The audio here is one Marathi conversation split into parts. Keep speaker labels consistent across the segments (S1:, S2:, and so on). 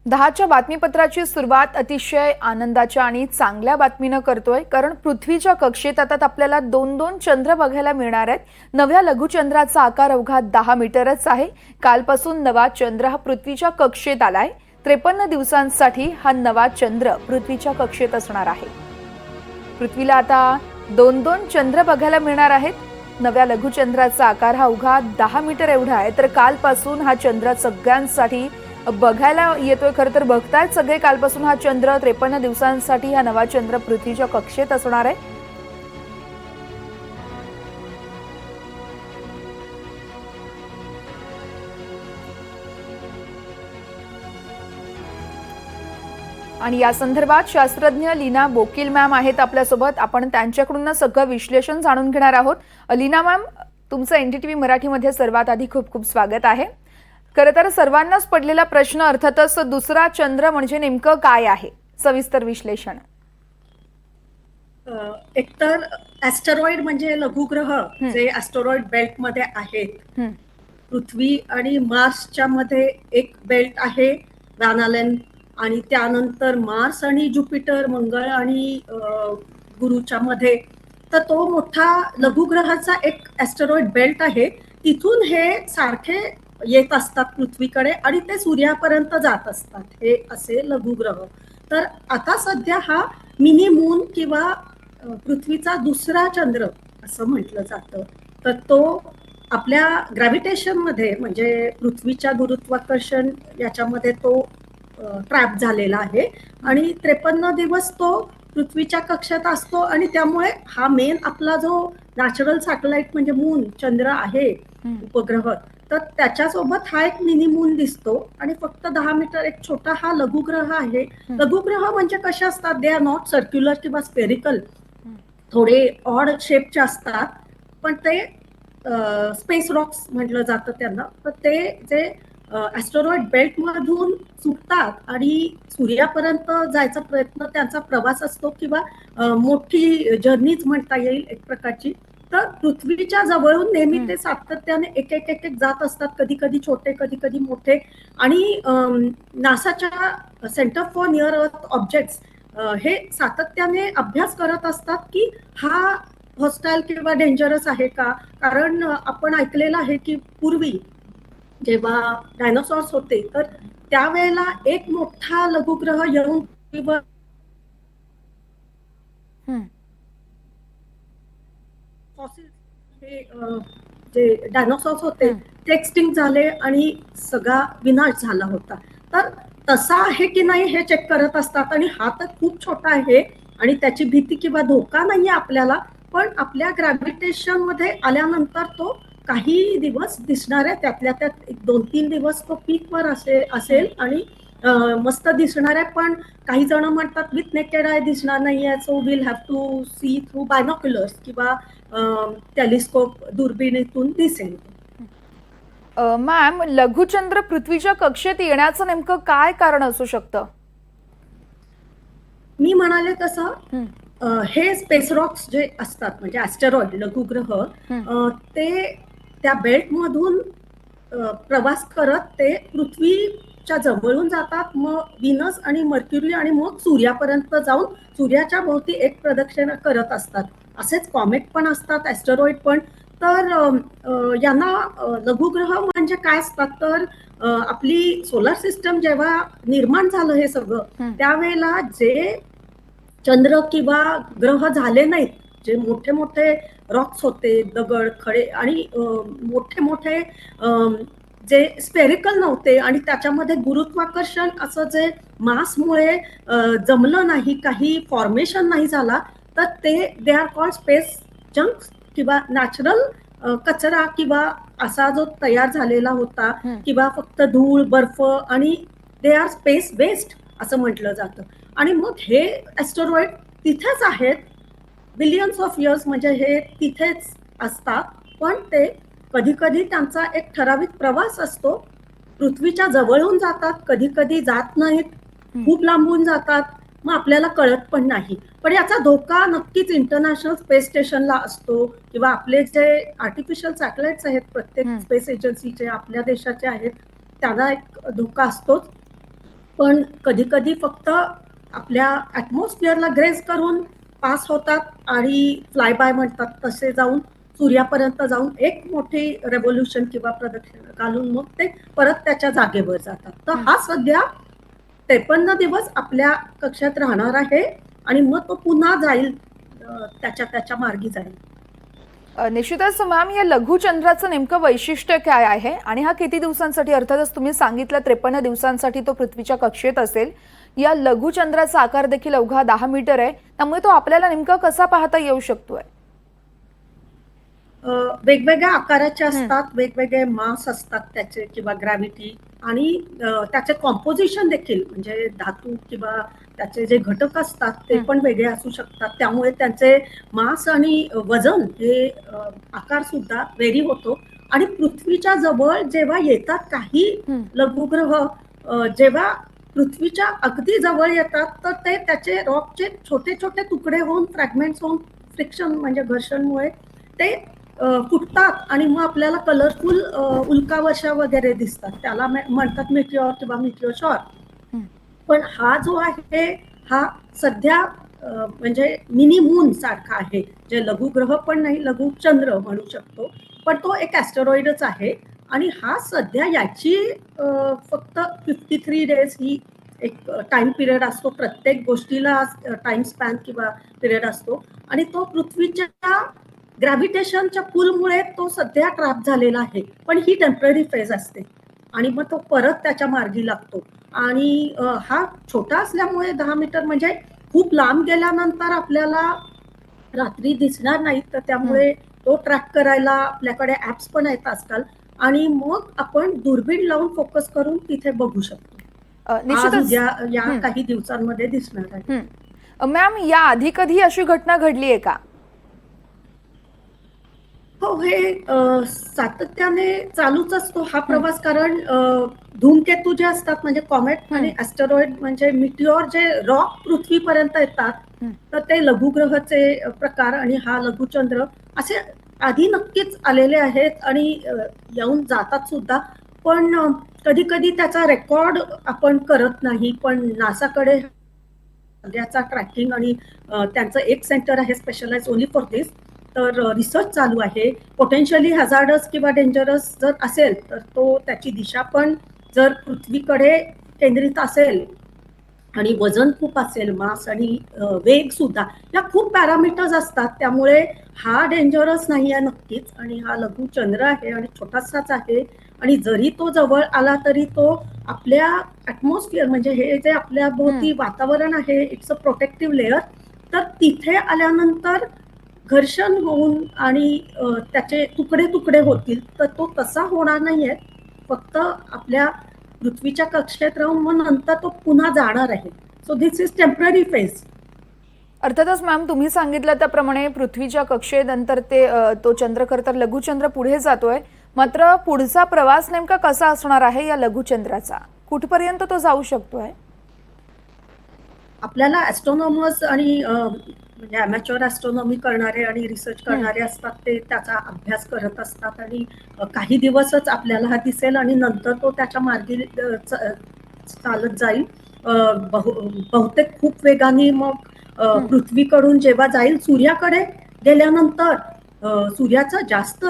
S1: 10च्या बातमीपत्राची सुरुवात अतिशय आनंदाच्या आणि चांगल्या बातमीनं करतोय, कारण पृथ्वीच्या कक्षेत आता आपल्याला दोन दोन चंद्र बघायला मिळणार आहेत. नव्या लघुचंद्राचा आकार अवघा 10 मीटरच आहे. कालपासून नवा चंद्र हा पृथ्वीच्या कक्षेत आलाय. 53 दिवसांसाठी हा नवा चंद्र पृथ्वीच्या कक्षेत असणार आहे. पृथ्वीला आता दोन दोन चंद्र बघायला मिळणार आहेत. नव्या लघुचंद्राचा आकार हा अवघा 10 मीटर एवढा आहे. तर कालपासून हा चंद्र सगळ्यांसाठी बघायला येतोय. खरं तर बघतायत सगळे कालपासून हा चंद्र. 53 दिवसांसाठी हा नवा चंद्र पृथ्वीच्या कक्षेत असणार आहे. आणि या संदर्भात शास्त्रज्ञ लीना बोकील मॅम आहेत आपल्यासोबत. आपण त्यांच्याकडून सगळं विश्लेषण जाणून घेणार आहोत. लीना मॅम, तुमचं एनडीटीव्ही मराठीमध्ये सर्वात आधी खूप खूप स्वागत आहे. खरं तर सर्वांनाच पडलेला प्रश्न अर्थातच दुसरा चंद्र म्हणजे नेमकं काय आहे, सविस्तर विश्लेषण.
S2: एकतर ॲस्टेरॉइड म्हणजे लघुग्रह जे ॲस्टेरॉइड बेल्ट मध्ये आहेत. पृथ्वी आणि मार्सच्या मध्ये एक बेल्ट आहे, व्हॅन आलेन, आणि त्यानंतर मार्स आणि ज्युपिटर, मंगळ आणि गुरुच्या मध्ये. तर तो मोठा लघुग्रहाचा एक ॲस्टेरॉइड बेल्ट आहे. तिथून हे सारखे येत असतात पृथ्वीकडे आणि ते सूर्यापर्यंत जात असतात, हे असे लघुग्रह. तर आता सध्या हा मिनी मून किंवा पृथ्वीचा दुसरा चंद्र असं म्हटलं जातं. तर तो आपल्या ग्रॅव्हिटेशन मध्ये म्हणजे पृथ्वीच्या गुरुत्वाकर्षण याच्यामध्ये तो ट्रॅप झालेला आहे आणि 53 दिवस तो पृथ्वीच्या कक्षेत असतो. आणि त्यामुळे हा मेन आपला जो नॅचरल सॅटेलाइट म्हणजे मून चंद्र आहे, उपग्रह, तर त्याच्यासोबत हा एक मिनी मून दिसतो. आणि फक्त 10 मीटर एक छोटा हा लघुग्रह आहे. लघुग्रह म्हणजे कसे असतात, दे आर नॉट सर्क्युलर किंवा स्पेरिकल, थोडे ऑड शेपचे असतात, पण ते स्पेस रॉक्स म्हटलं जातं त्यांना. तर ते जे ॲस्टेरॉइड बेल्ट मधून सुटतात आणि सूर्यापर्यंत जायचा प्रयत्न, त्यांचा प्रवास असतो किंवा मोठी जर्नीच म्हणता येईल एक प्रकारची. तर पृथ्वीच्या जवळून नेहमी ते सातत्याने एक एक एक एक जात असतात, कधी कधी छोटे कधी कधी मोठे. आणि नासाच्या centre for near earth objects हे सातत्याने अभ्यास करत असतात की हा हॉस्टाईल किंवा डेंजरस आहे का. कारण आपण ऐकलेलं आहे की पूर्वी जेव्हा डायनासॉर्स होते, तर त्यावेळेला एक मोठा लघुग्रह येऊन फॉसिल हे जे डायनासॉर्स होते ते एक्सटिंक्ट झाले आणि सगळा विनाश झाला होता. तर तसा आहे की नाही हे चेक करत असतात. आणि हा तर खूप छोटा आहे आणि त्याची भीती किंवा धोका नाहीये आपल्याला, पण आपल्या ग्रॅव्हिटेशन मध्ये आल्यानंतर तो काही दिवस दिसणार आहे. त्यातल्या त्यात 2-3 दिवस तो पीकवर असेल आणि मस्त दिसणार आहे. पण काही जण म्हणतात विथ नेकेड आय दिसणार नाहीये, so will have to see through binoculars किंवा टेलिस्कोप, दुर्बिणीतून दिसेल.
S1: मॅम, लघुचंद्र पृथ्वीच्या कक्षेत येण्याचं नेमकं काय कारण असू शकतं?
S2: मी म्हणाले तसं हे स्पेस रॉक्स जे असतात म्हणजे ॲस्टेरॉइड लघुग्रह, ते त्या बेल्ट मधून प्रवास करत ते पृथ्वीच्या जवळून जातात, मग विनस आणि मर्क्युरी आणि मग सूर्यापर्यंत जाऊन सूर्याच्या भोवती एक प्रदक्षिणा करत असतात. असेच कॉमेट पण असतात, ॲस्टेरॉइड पण. तर यांना लघुग्रह म्हणजे काय असतात, तर आपली सोलर सिस्टम जेव्हा निर्माण झालं हे सगळं, त्यावेळेला जे चंद्र किंवा ग्रह झाले नाहीत, जे मोठे मोठे रॉक्स होते, दगड खडे आणि मोठे मोठे जे स्पेरिकल नव्हते आणि त्याच्यामध्ये गुरुत्वाकर्षण असं जे मासमुळे जमलं नाही, काही फॉर्मेशन नाही झाला, तर ते they are called space junks किंवा नॅचरल कचरा किंवा असा जो तयार झालेला होता किंवा फक्त धूळ बर्फ, आणि दे आर स्पेस वेस्ट असं म्हटलं जातं. आणि मग हे ॲस्टेरॉइड तिथेच आहेत बिलियन्स ऑफ इयर्स, म्हणजे हे तिथेच असतात. पण ते कधी कधी त्यांचा एक ठराविक प्रवास असतो, पृथ्वीच्या जवळून जातात, कधी कधी जात नाहीत, खूप लांबून जातात, मग आपल्याला कळत पण नाही. पण याचा धोका नक्कीच इंटरनॅशनल स्पेस स्टेशनला असतो किंवा आपले जे आर्टिफिशियल सॅटेलाइट्स आहेत प्रत्येक स्पेस एजन्सीचे, आपल्या देशाचे आहेत, त्यांना एक धोका असतोच. पण कधी कधी फक्त आपल्या ऍटमॉस्फिअरला ग्रेस करून पास होतात आणि फ्लाय बाय म्हणतात तसे जाऊन सूर्यापर्यंत जाऊन एक मोठी रेव्होल्युशन किंवा प्रदक्षिणा घालून मग ते परत त्याच्या जागेवर जातात. तर हा सध्या 53 दिवस आपल्या कक्षात राहणार आहे आणि मग तो पुन्हा जाईल, त्याच्या त्याच्या मार्गी जाईल.
S1: निश्चितच मॅम, या लघुचंद्राचं नेमकं वैशिष्ट्य काय आहे आणि हा किती दिवसांसाठी, अर्थातच तुम्ही सांगितलं 53 दिवसांसाठी तो पृथ्वीच्या कक्षेत असेल. या लघुचंद्राचा आकार देखील अवघा 10 मीटर आहे, त्यामुळे तो आपल्याला नेमका कसा पाहता येऊ शकतोय?
S2: वेगवेगळ्या आकाराचे असतात, वेगवेगळे मास असतात त्याचे किंवा ग्रॅव्हिटी आणि त्याचे कॉम्पोजिशन देखील म्हणजे धातू किंवा त्याचे जे घटक असतात ते पण वेगळे असू शकतात. त्यामुळे त्यांचे मास आणि वजन हे आकार सुद्धा व्हेरी होतो. आणि पृथ्वीच्या जवळ जेव्हा येतात काही लघुग्रह, जेव्हा पृथ्वीच्या अगदी जवळ येतात तर ते त्याचे रॉकचे छोटे छोटे तुकडे होऊन फ्रॅगमेंट्स होऊन फ्रिक्शन म्हणजे घर्षणमुळे ते फुटतात आणि मग आपल्याला कलरफुल उल्कावर्षा वगैरे दिसतात. त्याला म्हणतात मिटिओर किंवा मिटिओर शॉर. पण हा जो आहे हा सध्या म्हणजे मिनी मून सारखा आहे, जे लघुग्रह पण नाही, लघुचंद्र म्हणू शकतो, पण तो एक ऍस्टेरॉइडच आहे. आणि हा सध्या याची फक्त 53 डेज ही एक टाइम पिरियड असतो. प्रत्येक गोष्टीला टाइम स्पॅन किंवा पिरियड असतो आणि तो पृथ्वीच्या ग्रॅव्हिटेशनच्या पुलमुळे तो सध्या ट्रॅप झालेला आहे. पण ही टेम्पररी फेज असते आणि मग तो परत त्याच्या मार्गी लागतो. आणि हा छोटा असल्यामुळे 10 मीटर म्हणजे खूप लांब गेल्यानंतर आपल्याला रात्री दिसणार नाही, तर त्यामुळे तो ट्रॅक करायला आपल्याकडे ऍप्स पण आहेत आजकाल आणि मग आपण दुर्बीण लावून फोकस करून तिथे बघू शकतो. आज
S1: निश्चितच.
S2: उद्या या काही दिवसांमध्ये दिसणार आहे.
S1: मॅम, या आधी कधी अशी घटना घडली आहे का?
S2: हो, हे सातत्याने चालूच असतो हा प्रवास. कारण धूमकेतू जे असतात म्हणजे कॉमेट आणि ऍस्टेरॉइड म्हणजे मिटिओर जे रॉक पृथ्वीपर्यंत येतात, तर ते लघुग्रहाचे प्रकार आणि हा लघुचंद्र असे आधी नक्कीच आलेले आहेत आणि येऊन जातात सुद्धा. पण कधी कधी त्याचा रेकॉर्ड आपण करत नाही. पण नासाकडे सध्याचा ट्रॅकिंग आणि त्यांचं एक सेंटर आहे स्पेशलाइज ओनली फॉर दिस. तर रिसर्च चालू आहे. पोटेन्शियली हॅझार्डस किंवा डेंजरस जर असेल तर तो त्याची दिशा पण जर पृथ्वीकडे केंद्रित असेल आणि वजन खूप असेल, मास आणि वेग सुद्धा, या खूप पॅरामीटर्स असतात. त्यामुळे हा डेंजरस नाही आहे नक्कीच. आणि हा लघुचंद्र आहे आणि छोटासाच आहे. आणि जरी तो जवळ आला तरी तो आपल्या ऍटमॉस्फिअर म्हणजे हे जे आपल्या भोवती वातावरण आहे, इट्स अ प्रोटेक्टिव्ह लेअर. तर तिथे आल्यानंतर घर्षण होऊन आणि त्याचे तुकडे तुकडे होतील, तर तो तसा होणार नाहीये. फक्त आपल्या पृथ्वीच्या कक्षेत राहून मग नंतर तो पुन्हा जाणार आहे. So this is temporary phase.
S1: अर्थातच मॅम, तुम्ही सांगितलं त्याप्रमाणे पृथ्वीच्या कक्षेनंतर तो चंद्र खरं तर लघुचंद्र पुढे जातोय. मात्र पुढचा प्रवास नेमका कसा असणार आहे या लघुचंद्राचा? कुठपर्यंत तो जाऊ शकतोय?
S2: आपल्याला ॲस्ट्रॉनॉमर्स आणि म्हणजे अमॅच्युअर ॲस्ट्रॉनॉमी करणारे आणि रिसर्च करणारे असतात, ते त्याचा अभ्यास करत असतात. आणि काही दिवसच आपल्याला हा दिसेल आणि नंतर तो त्याच्या मार्गी चालत जाईल. बहुतेक खूप वेगाने मग पृथ्वीकडून जेव्हा जाईल सूर्याकडे गेल्यानंतर सूर्याचं जास्त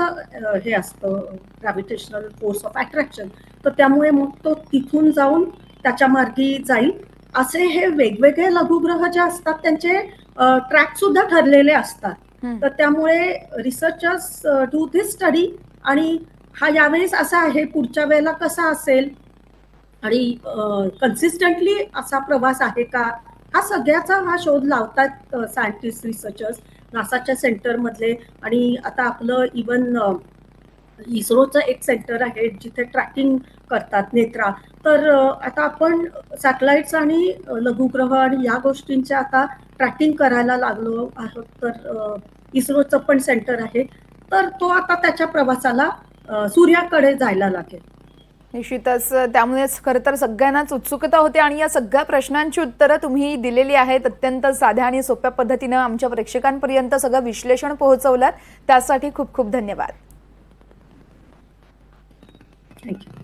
S2: हे असतं ग्रॅव्हिटेशनल फोर्स ऑफ अट्रॅक्शन. तर त्यामुळे मग तो तिथून जाऊन त्याच्या मार्गी जाईल. असे हे वेगवेगळे लघुग्रह जे असतात त्यांचे ट्रॅक सुद्धा ठरलेले असतात. तर त्यामुळे रिसर्चर्स डू धिस स्टडी. आणि हा यावेळेस असा आहे, पुढच्या वेळेला कसा असेल आणि कन्सिस्टंटली असा प्रवास आहे का, हा सगळ्याचा हा शोध लावतात सायंटिस्ट रिसर्चर्स नासाच्या सेंटर मधले. आणि आता आपलं इवन इस्रोचं एक सेंटर आहे जिथे ट्रॅकिंग करतात, नेत्रा. तर आता आपण सॅटेलाइट्स आणि लघुग्रह आणि या गोष्टींचे आता ट्रॅकिंग करायला लागलो आहोत. तर इस्रोचं पण सेंटर आहे. तर तो आता त्याच्या प्रवासाला सूर्याकडे जायला लागेल.
S1: निश्चितच. त्यामुळेच खरं तर सगळ्यांनाच उत्सुकता होती आणि या सगळ्या प्रश्नांची उत्तरं तुम्ही दिलेली आहेत. अत्यंत साध्या आणि सोप्या पद्धतीनं आमच्या प्रेक्षकांपर्यंत सगळं विश्लेषण पोहोचवलात. त्यासाठी खूप खूप धन्यवाद.
S2: थँक्यू.